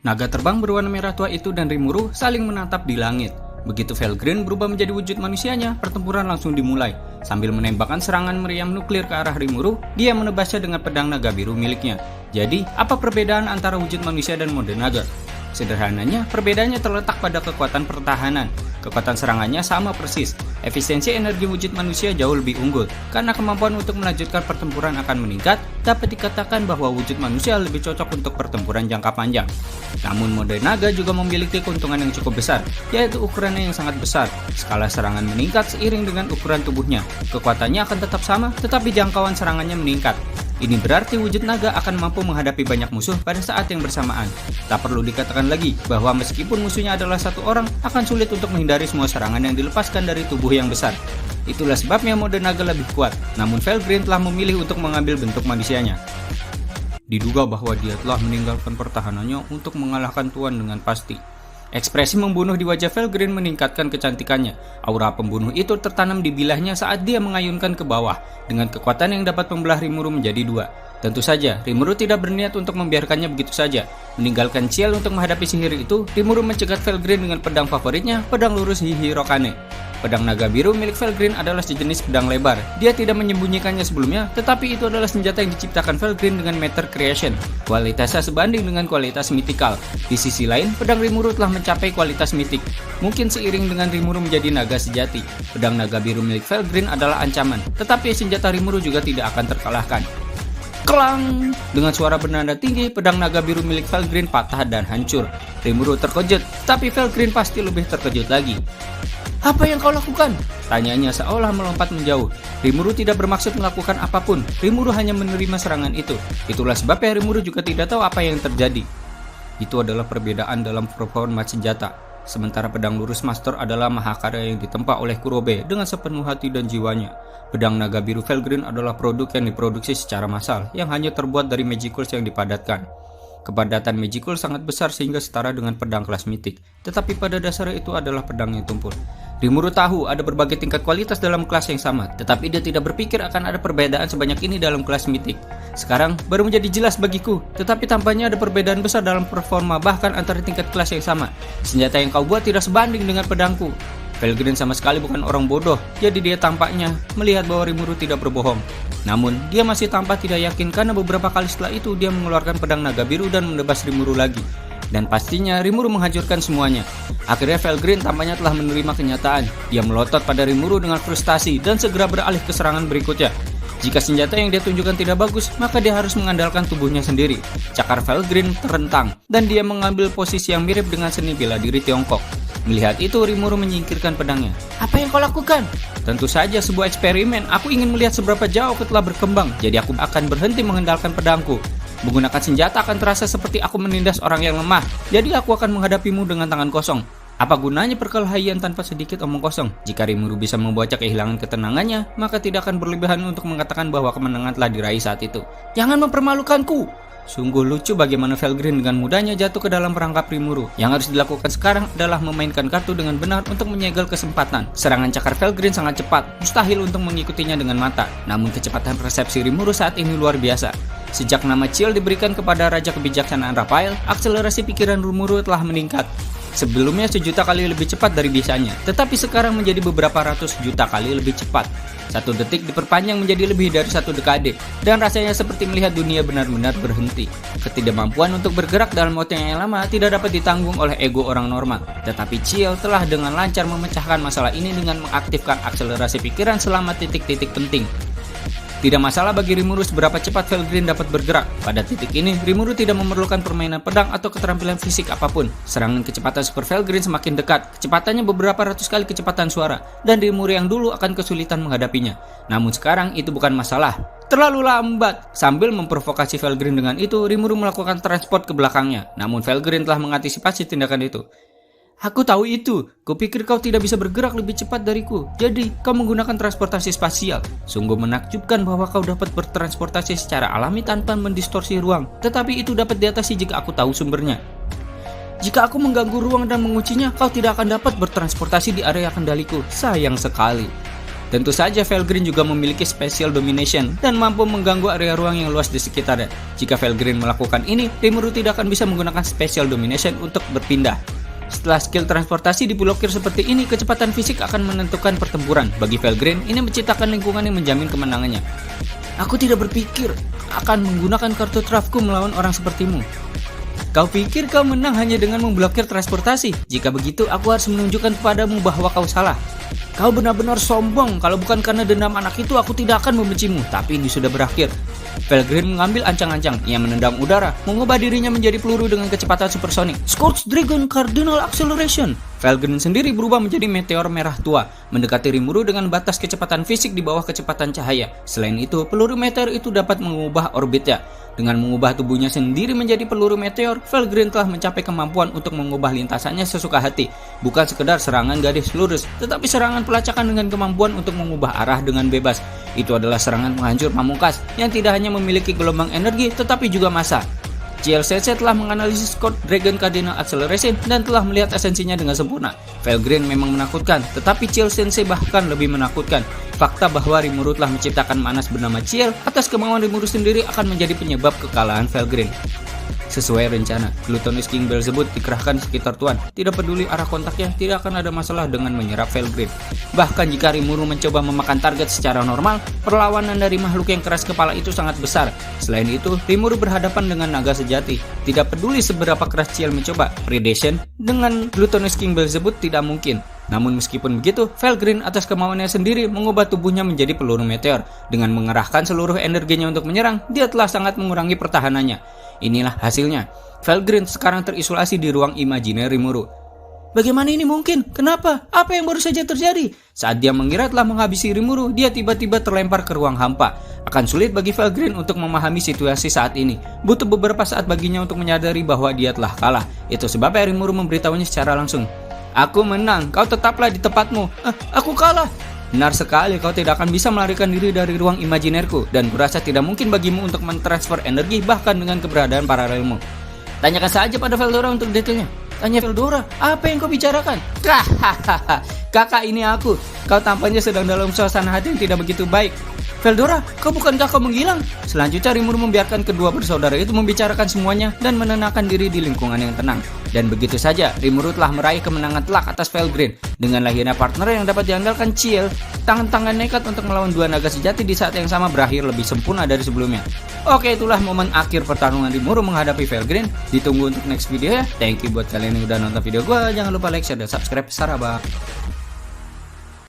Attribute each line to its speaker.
Speaker 1: Naga terbang berwarna merah tua itu dan Rimuru saling menatap di langit. Begitu Felgrin berubah menjadi wujud manusianya, pertempuran langsung dimulai. Sambil menembakkan serangan meriam nuklir ke arah Rimuru, dia menebasnya dengan pedang naga biru miliknya. Jadi, apa perbedaan antara wujud manusia dan mode naga? Sederhananya, perbedaannya terletak pada kekuatan pertahanan. Kekuatan serangannya sama persis. Efisiensi energi wujud manusia jauh lebih unggul. Karena kemampuan untuk melanjutkan pertempuran akan meningkat, dapat dikatakan bahwa wujud manusia lebih cocok untuk pertempuran jangka panjang. Namun mode naga juga memiliki keuntungan yang cukup besar, yaitu ukurannya yang sangat besar. Skala serangan meningkat seiring dengan ukuran tubuhnya. Kekuatannya akan tetap sama, tetapi jangkauan serangannya meningkat. Ini berarti wujud naga akan mampu menghadapi banyak musuh pada saat yang bersamaan. Tak perlu dikatakan lagi bahwa meskipun musuhnya adalah satu orang, akan sulit untuk menghindari semua serangan yang dilepaskan dari tubuh yang besar. Itulah sebabnya mode naga lebih kuat, namun Felgrin telah memilih untuk mengambil bentuk manusianya. Diduga bahwa dia telah meninggalkan pertahanannya untuk mengalahkan Tuan dengan pasti. Ekspresi membunuh di wajah Felgrin meningkatkan kecantikannya. Aura pembunuh itu tertanam di bilahnya saat dia mengayunkan ke bawah, dengan kekuatan yang dapat membelah Rimuru menjadi dua. Tentu saja, Rimuru tidak berniat untuk membiarkannya begitu saja. Meninggalkan Ciel untuk menghadapi sihir itu, Rimuru mencegat Felgrin dengan pedang favoritnya, pedang lurus Hihirokane. Pedang naga biru milik Felgrin adalah sejenis pedang lebar. Dia tidak menyembunyikannya sebelumnya, tetapi itu adalah senjata yang diciptakan Felgrin dengan Matter Creation. Kualitasnya sebanding dengan kualitas mythical. Di sisi lain, pedang Rimuru telah mencapai kualitas mythic. Mungkin seiring dengan Rimuru menjadi naga sejati, pedang naga biru milik Felgrin adalah ancaman, tetapi senjata Rimuru juga tidak akan terkalahkan. Kelang! Dengan suara bernada tinggi, pedang naga biru milik Felgrin patah dan hancur. Rimuru terkejut, tapi Felgrin pasti lebih terkejut lagi. "Apa yang kau lakukan?" tanyanya seolah melompat menjauh. Rimuru tidak bermaksud melakukan apapun. Rimuru hanya menerima serangan itu. Itulah sebabnya Rimuru juga tidak tahu apa yang terjadi. Itu adalah perbedaan dalam performa senjata. Sementara pedang lurus Master adalah mahakarya yang ditempa oleh Kurobe dengan sepenuh hati dan jiwanya. Pedang naga biru Felgrin adalah produk yang diproduksi secara massal, yang hanya terbuat dari magicals yang dipadatkan. Kepadatan magical sangat besar sehingga setara dengan pedang kelas mitik, tetapi pada dasarnya itu adalah pedang yang tumpul. Rimuru tahu ada berbagai tingkat kualitas dalam kelas yang sama, tetapi dia tidak berpikir akan ada perbedaan sebanyak ini dalam kelas mitik. Sekarang baru menjadi jelas bagiku, tetapi tampaknya ada perbedaan besar dalam performa bahkan antara tingkat kelas yang sama. Senjata yang kau buat tidak sebanding dengan pedangku. Felgrin sama sekali bukan orang bodoh, jadi dia tampaknya melihat bahwa Rimuru tidak berbohong. Namun, dia masih tampak tidak yakin karena beberapa kali setelah itu dia mengeluarkan pedang naga biru dan menebas Rimuru lagi. Dan pastinya Rimuru menghancurkan semuanya. Akhirnya Felgrin tampaknya telah menerima kenyataan. Dia melotot pada Rimuru dengan frustasi dan segera beralih ke serangan berikutnya. Jika senjata yang dia tunjukkan tidak bagus, maka dia harus mengandalkan tubuhnya sendiri. Cakar Felgrin terentang, dan dia mengambil posisi yang mirip dengan seni bela diri Tiongkok. Melihat itu, Rimuru menyingkirkan pedangnya. "Apa yang kau lakukan?" "Tentu saja sebuah eksperimen. Aku ingin melihat seberapa jauh aku telah berkembang. Jadi aku akan berhenti mengandalkan pedangku. Menggunakan senjata akan terasa seperti aku menindas orang yang lemah. Jadi aku akan menghadapimu dengan tangan kosong." Apa gunanya perkelahian tanpa sedikit omong kosong? Jika Rimuru bisa membuatnya kehilangan ketenangannya, maka tidak akan berlebihan untuk mengatakan bahwa kemenangan telah diraih saat itu. "Jangan mempermalukanku!" Sungguh lucu bagaimana Felgrin dengan mudahnya jatuh ke dalam perangkap Rimuru. Yang harus dilakukan sekarang adalah memainkan kartu dengan benar untuk menyegel kesempatan. Serangan cakar Felgrin sangat cepat, mustahil untuk mengikutinya dengan mata. Namun kecepatan persepsi Rimuru saat ini luar biasa. Sejak nama Ciel diberikan kepada Raja Kebijaksanaan Raphael, akselerasi pikiran Rimuru telah meningkat. Sebelumnya 1.000.000 kali lebih cepat dari biasanya, tetapi sekarang menjadi beberapa ratus juta kali lebih cepat. 1 detik diperpanjang menjadi lebih dari 1 dekade, dan rasanya seperti melihat dunia benar-benar berhenti. Ketidakmampuan untuk bergerak dalam waktu yang lama tidak dapat ditanggung oleh ego orang normal, tetapi Ciel telah dengan lancar memecahkan masalah ini dengan mengaktifkan akselerasi pikiran selama titik-titik penting. Tidak masalah bagi Rimuru seberapa cepat Felgrin dapat bergerak. Pada titik ini, Rimuru tidak memerlukan permainan pedang atau keterampilan fisik apapun. Serangan kecepatan Super Felgrin semakin dekat, kecepatannya beberapa ratus kali kecepatan suara, dan Rimuru yang dulu akan kesulitan menghadapinya. Namun sekarang itu bukan masalah. Terlalu lambat. Sambil memprovokasi Felgrin dengan itu, Rimuru melakukan transport ke belakangnya. Namun Felgrin telah mengantisipasi tindakan itu. "Aku tahu itu. Kupikir kau tidak bisa bergerak lebih cepat dariku. Jadi, kau menggunakan transportasi spasial. Sungguh menakjubkan bahwa kau dapat bertransportasi secara alami tanpa mendistorsi ruang. Tetapi itu dapat diatasi jika aku tahu sumbernya. Jika aku mengganggu ruang dan menguncinya, kau tidak akan dapat bertransportasi di area kendaliku. Sayang sekali." Tentu saja Felgreen juga memiliki Special Domination dan mampu mengganggu area ruang yang luas di sekitarnya. Jika Felgreen melakukan ini, Rimuru tidak akan bisa menggunakan Special Domination untuk berpindah. Setelah skill transportasi diblokir seperti ini, kecepatan fisik akan menentukan pertempuran. Bagi Felgreen, ini menciptakan lingkungan yang menjamin kemenangannya. Aku tidak berpikir akan menggunakan kartu Travku melawan orang sepertimu. Kau pikir kau menang hanya dengan memblokir transportasi? Jika begitu, aku harus menunjukkan kepadamu bahwa kau salah. Kau benar-benar sombong. Kalau bukan karena dendam anak itu, aku tidak akan membencimu. Tapi ini sudah berakhir. Felgreen mengambil ancang-ancang. Ia menendang udara, mengubah dirinya menjadi peluru dengan kecepatan supersonik. Scorch Dragon Cardinal Acceleration. Felgreen sendiri berubah menjadi meteor merah tua, mendekati Rimuru dengan batas kecepatan fisik di bawah kecepatan cahaya. Selain itu, peluru meteor itu dapat mengubah orbitnya. Dengan mengubah tubuhnya sendiri menjadi peluru meteor, Felgreen telah mencapai kemampuan untuk mengubah lintasannya sesuka hati. Bukan sekedar serangan garis lurus, tetapi serangan pelacakan dengan kemampuan untuk mengubah arah dengan bebas. Itu adalah serangan penghancur pamungkas yang tidak hanya memiliki gelombang energi, tetapi juga massa. CLCC telah menganalisis Scorch Dragon Cardinal Acceleration dan telah melihat esensinya dengan sempurna. Felgreen memang menakutkan, tetapi CLCC bahkan lebih menakutkan. Fakta bahwa Rimuru telah menciptakan manas bernama Ciel atas kemauan Rimuru sendiri akan menjadi penyebab kekalahan Felgreen. Sesuai rencana, Glutonous King Belzebub dikerahkan sekitar Tuan. Tidak peduli arah kontaknya, tidak akan ada masalah dengan menyerap Felgreen. Bahkan jika Rimuru mencoba memakan target secara normal, perlawanan dari makhluk yang keras kepala itu sangat besar. Selain itu, Rimuru berhadapan dengan naga sejati. Tidak peduli seberapa keras Ciel mencoba, predation dengan Glutonous King Belzebub tidak mungkin. Namun meskipun begitu, Felgreen atas kemauannya sendiri mengubah tubuhnya menjadi peluru meteor. Dengan mengerahkan seluruh energinya untuk menyerang, dia telah sangat mengurangi pertahanannya. Inilah hasilnya. Felgreen sekarang terisolasi di ruang imajiner Rimuru. Bagaimana ini mungkin? Kenapa? Apa yang baru saja terjadi? Saat dia mengira telah menghabisi Rimuru, dia tiba-tiba terlempar ke ruang hampa. Akan sulit bagi Felgreen untuk memahami situasi saat ini. Butuh beberapa saat baginya untuk menyadari bahwa dia telah kalah. Itu sebabnya Rimuru memberitahunya secara langsung. Aku menang, kau tetaplah di tempatmu. Aku kalah. Benar sekali, kau tidak akan bisa melarikan diri dari ruang imajinerku. Dan kurasa tidak mungkin bagimu untuk mentransfer energi bahkan dengan keberadaan paralelmu. Tanyakan saja pada Veldora untuk detailnya. Tanya Veldora, apa yang kau bicarakan? Hahaha, kakak ini aku. Kau tampaknya sedang dalam suasana hati yang tidak begitu baik. Veldora, kau bukankah kau menghilang? Selanjutnya Rimuru membiarkan kedua bersaudara itu membicarakan semuanya dan menenangkan diri di lingkungan yang tenang. Dan begitu saja, Rimuru telah meraih kemenangan telak atas Felgreen. Dengan lahirnya partner yang dapat diandalkan Ciel, tangan-tangan nekat untuk melawan dua naga sejati di saat yang sama berakhir lebih sempurna dari sebelumnya. Oke, itulah momen akhir pertarungan Rimuru menghadapi Felgreen. Ditunggu untuk next video ya. Thank you buat kalian yang udah nonton video gue. Jangan lupa like, share, dan subscribe. Sarabak.